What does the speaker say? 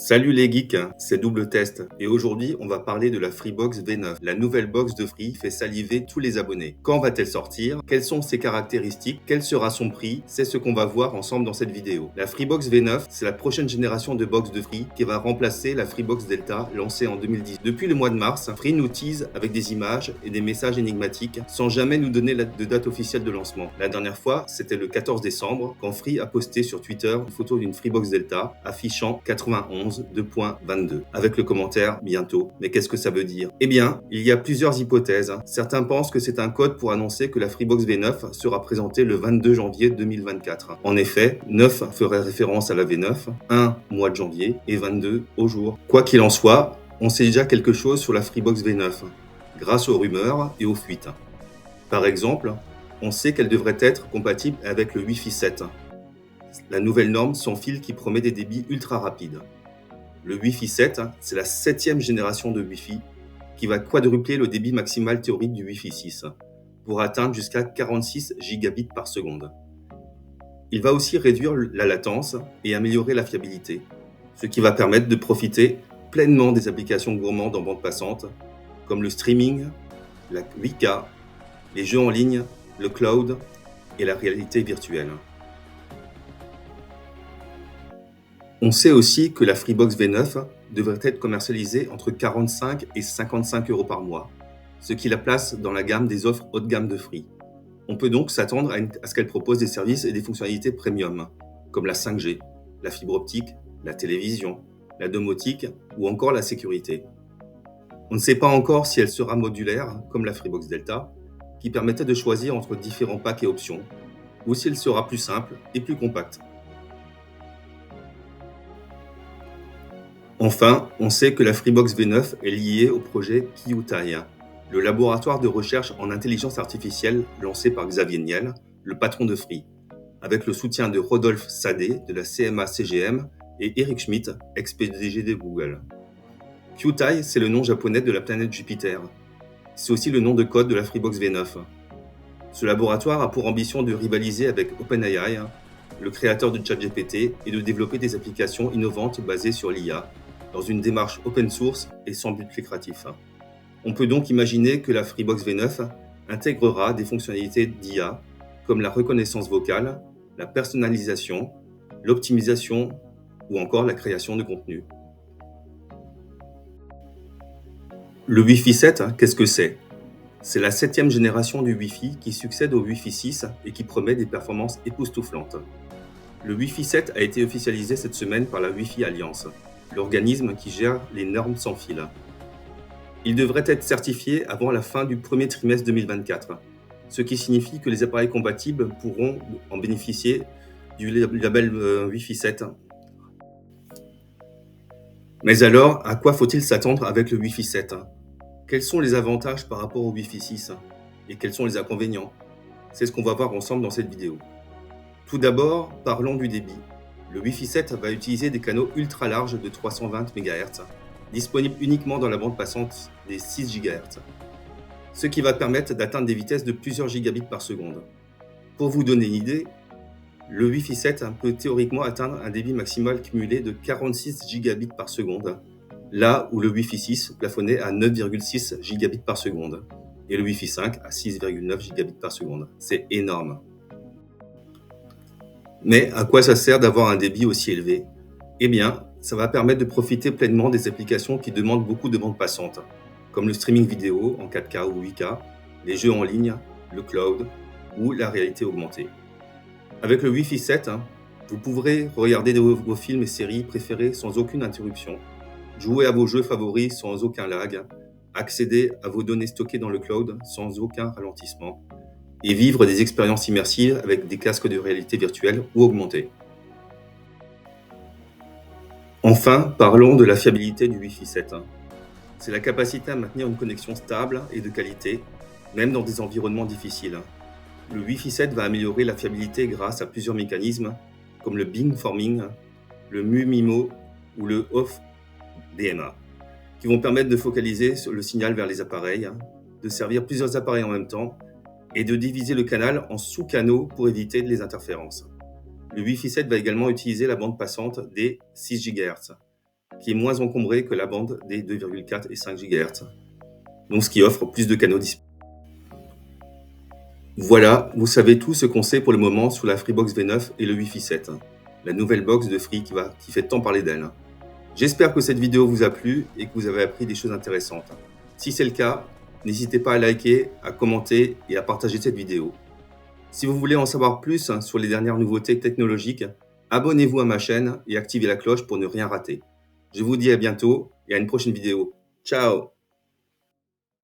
Salut les geeks, c'est Double Test et aujourd'hui on va parler de la Freebox V9. La nouvelle box de Free fait saliver tous les abonnés. Quand va-t-elle sortir? Quelles sont ses caractéristiques? Quel sera son prix? C'est ce qu'on va voir ensemble dans cette vidéo. La Freebox V9, c'est la prochaine génération de box de Free qui va remplacer la Freebox Delta lancée en 2010. Depuis le mois de mars, Free nous tease avec des images et des messages énigmatiques sans jamais nous donner de date officielle de lancement. La dernière fois, c'était le 14 décembre quand Free a posté sur Twitter une photo d'une Freebox Delta affichant 91 2.22 avec le commentaire bientôt. Mais qu'est-ce que ça veut dire? Eh bien, il y a plusieurs hypothèses. Certains pensent que c'est un code pour annoncer que la Freebox V9 sera présentée le 22 janvier 2024. En effet, 9 ferait référence à la V9, 1 mois de janvier et 22 au jour. Quoi qu'il en soit, on sait déjà quelque chose sur la Freebox V9 grâce aux rumeurs et aux fuites. Par exemple, on sait qu'elle devrait être compatible avec le Wi-Fi 7, la nouvelle norme sans fil qui promet des débits ultra rapides. Le Wi-Fi 7, c'est la 7e génération de Wi-Fi qui va quadrupler le débit maximal théorique du Wi-Fi 6 pour atteindre jusqu'à 46 gigabits par seconde. Il va aussi réduire la latence et améliorer la fiabilité, ce qui va permettre de profiter pleinement des applications gourmandes en bande passante comme le streaming, la 8K, les jeux en ligne, le cloud et la réalité virtuelle. On sait aussi que la Freebox V9 devrait être commercialisée entre 45 et 55 euros par mois, ce qui la place dans la gamme des offres haut de gamme de Free. On peut donc s'attendre à ce qu'elle propose des services et des fonctionnalités premium, comme la 5G, la fibre optique, la télévision, la domotique ou encore la sécurité. On ne sait pas encore si elle sera modulaire, comme la Freebox Delta, qui permettait de choisir entre différents packs et options, ou si elle sera plus simple et plus compacte. Enfin, on sait que la Freebox V9 est liée au projet Kyutai, le laboratoire de recherche en intelligence artificielle lancé par Xavier Niel, le patron de Free, avec le soutien de Rodolphe Sadé de la CMA-CGM et Eric Schmidt, ex-PDG de Google. Kyutai, c'est le nom japonais de la planète Jupiter. C'est aussi le nom de code de la Freebox V9. Ce laboratoire a pour ambition de rivaliser avec OpenAI, le créateur de ChatGPT, et de développer des applications innovantes basées sur l'IA, dans une démarche open source et sans but lucratif. On peut donc imaginer que la Freebox V9 intégrera des fonctionnalités d'IA comme la reconnaissance vocale, la personnalisation, l'optimisation ou encore la création de contenu. Le Wi-Fi 7, qu'est-ce que c'est? C'est la 7e génération du Wi-Fi qui succède au Wi-Fi 6 et qui promet des performances époustouflantes. Le Wi-Fi 7 a été officialisé cette semaine par la Wi-Fi Alliance, l'organisme qui gère les normes sans fil. Il devrait être certifié avant la fin du premier trimestre 2024, ce qui signifie que les appareils compatibles pourront en bénéficier du label Wi-Fi 7. Mais alors, à quoi faut-il s'attendre avec le Wi-Fi 7? Quels sont les avantages par rapport au Wi-Fi 6 et quels sont les inconvénients? C'est ce qu'on va voir ensemble dans cette vidéo. Tout d'abord, parlons du débit. Le Wi-Fi 7 va utiliser des canaux ultra larges de 320 MHz, disponibles uniquement dans la bande passante des 6 GHz, ce qui va permettre d'atteindre des vitesses de plusieurs gigabits par seconde. Pour vous donner une idée, le Wi-Fi 7 peut théoriquement atteindre un débit maximal cumulé de 46 gigabits par seconde, là où le Wi-Fi 6 plafonnait à 9,6 gigabits par seconde et le Wi-Fi 5 à 6,9 gigabits par seconde. C'est énorme. Mais à quoi ça sert d'avoir un débit aussi élevé? Eh bien, ça va permettre de profiter pleinement des applications qui demandent beaucoup de bande passante, comme le streaming vidéo en 4K ou 8K, les jeux en ligne, le cloud ou la réalité augmentée. Avec le Wi-Fi 7, vous pourrez regarder vos films et séries préférés sans aucune interruption, jouer à vos jeux favoris sans aucun lag, accéder à vos données stockées dans le cloud sans aucun ralentissement, et vivre des expériences immersives avec des casques de réalité virtuelle ou augmentée. Enfin, parlons de la fiabilité du Wi-Fi 7. C'est la capacité à maintenir une connexion stable et de qualité, même dans des environnements difficiles. Le Wi-Fi 7 va améliorer la fiabilité grâce à plusieurs mécanismes, comme le beamforming, le MU-MIMO ou le off-DMA, qui vont permettre de focaliser le signal vers les appareils, de servir plusieurs appareils en même temps, et de diviser le canal en sous-canaux pour éviter les interférences. Le Wi-Fi 7 va également utiliser la bande passante des 6 GHz, qui est moins encombrée que la bande des 2,4 et 5 GHz, donc ce qui offre plus de canaux disponibles. Voilà, vous savez tout ce qu'on sait pour le moment sur la Freebox V9 et le Wi-Fi 7, la nouvelle box de Free qui fait tant parler d'elle. J'espère que cette vidéo vous a plu et que vous avez appris des choses intéressantes. Si c'est le cas, n'hésitez pas à liker, à commenter et à partager cette vidéo. Si vous voulez en savoir plus sur les dernières nouveautés technologiques, abonnez-vous à ma chaîne et activez la cloche pour ne rien rater. Je vous dis à bientôt et à une prochaine vidéo. Ciao!